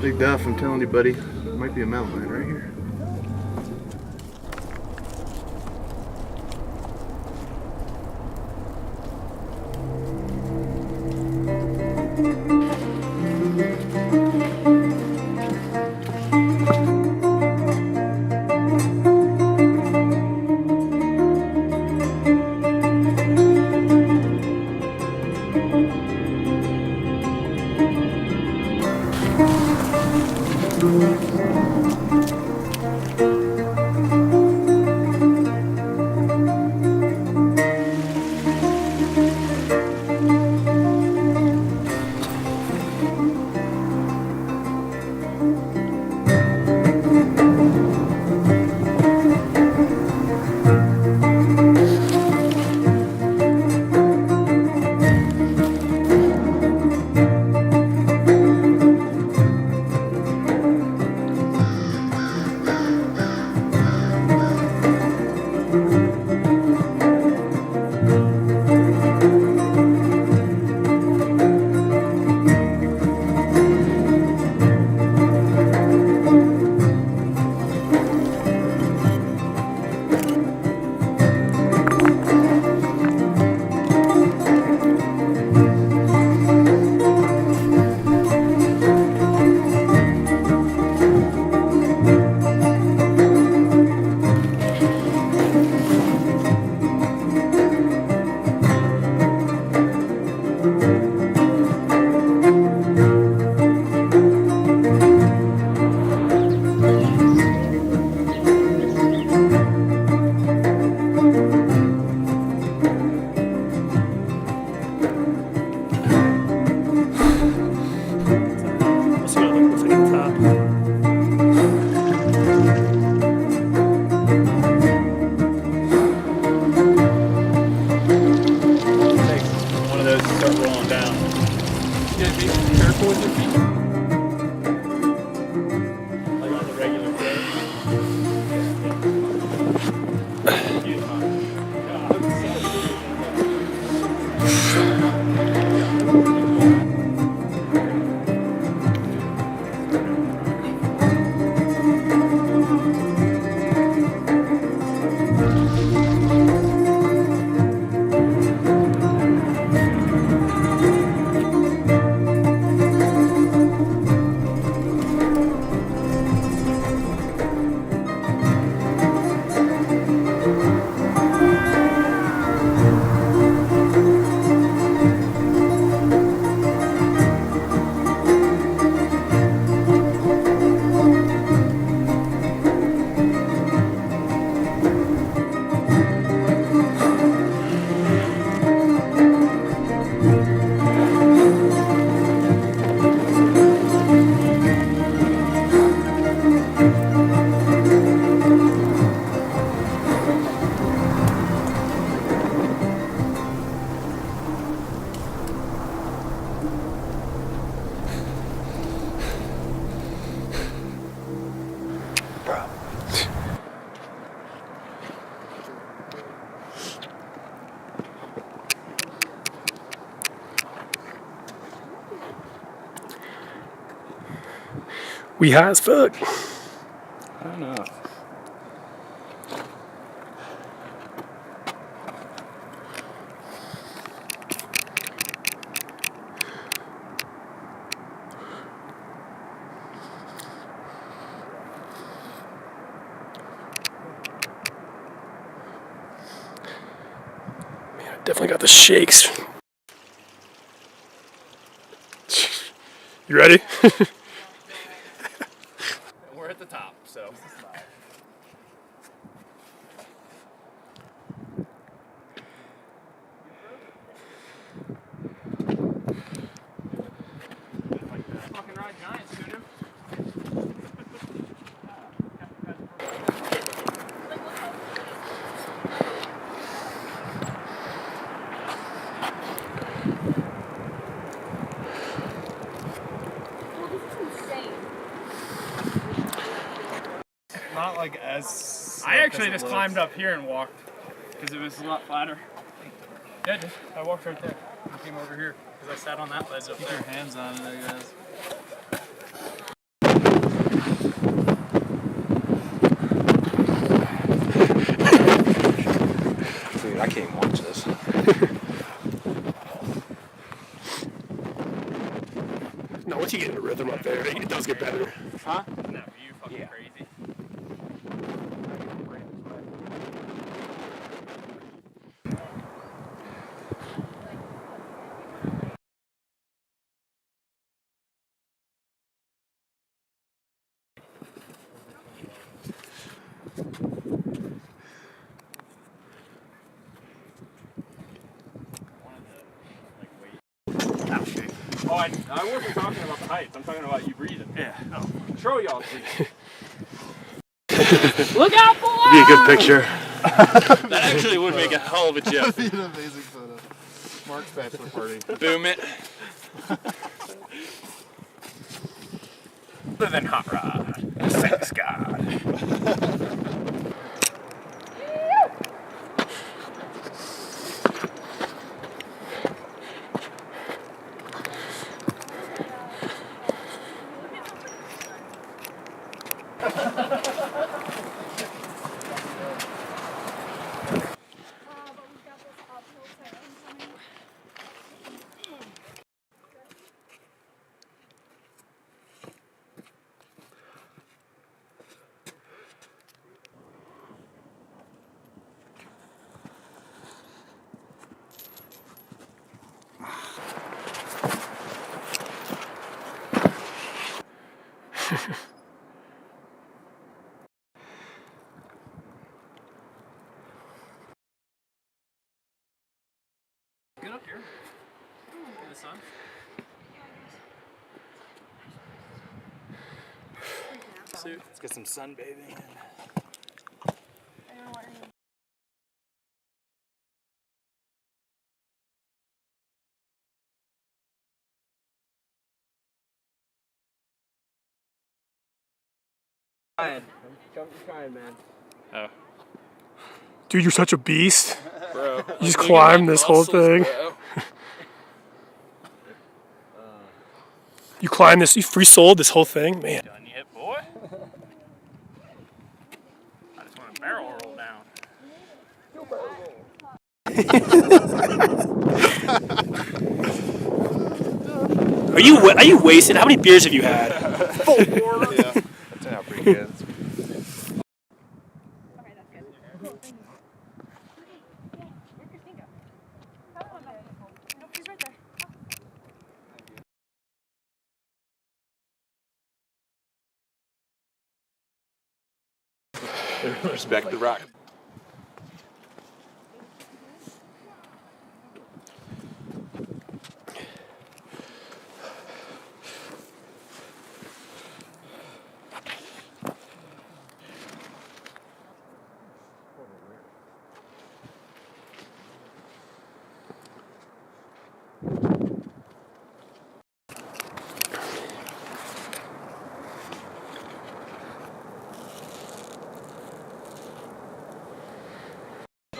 Big Duff, I'm telling you, buddy. Might be a mountain lion right here. We high as fuck. I don't know. Man, I definitely got the shakes. You ready? We're at the top, so. Fucking ride giants, dude. Not like as. I actually just climbed up here and walked because it was a lot flatter. Yeah, I walked right there. I came over here because I sat on that ledge up there. Keep your hands on it, I guess. once you get in the rhythm up there, it does get better. Huh? Isn't that view fucking crazy? Oh, I wasn't talking about the heights. I'm talking about you breathing. Yeah. No. Show y'all breathing. Look out below! Be a good picture. That actually would make a hell of a gif. That'd be an amazing photo. Mark's bachelor party. Boom it. Other than Hot Rod, sex god. Get up here. In the sun. Let's get some sunbathing. I'm trying, man. Oh. Dude, you're such a beast. Bro. You just climbed this whole thing. You climbed this, you free sold this whole thing? Man. Done yet, boy? I just want to barrel roll down. Are you wasted? How many beers have you had? Yeah, that turned out pretty good. Respect the rock.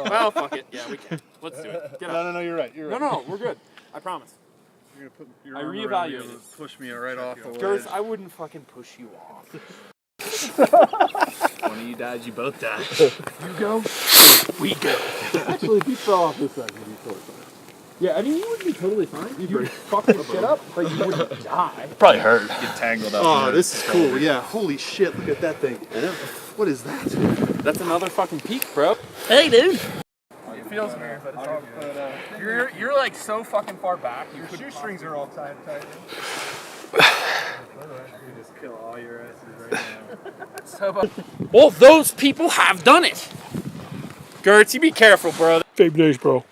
Well, fuck it. Yeah, we can. Let's do it. Get up. No, you're right. You're right. No, we're good. I promise. You're gonna put your I arm around me reevaluated. and push me right off the Girls, ledge. I wouldn't fucking push you off. One of you died, you both died. You go, we go. Actually, if you fell off this side, you'd be totally fine. Yeah, I mean, you would be totally fine. You would fuck this shit up, but you wouldn't die. Probably hurt. Get tangled up. Oh, this is cool. Yeah. Holy shit! Look at that thing. What is that? That's another fucking peak, bro. Hey, dude. It feels weird, but it's all good. You're like so fucking far back. Your shoestrings are all tied. You just kill all your asses right now. So, well, those people have done it. Gertz, you be careful, bro. Fake days, bro.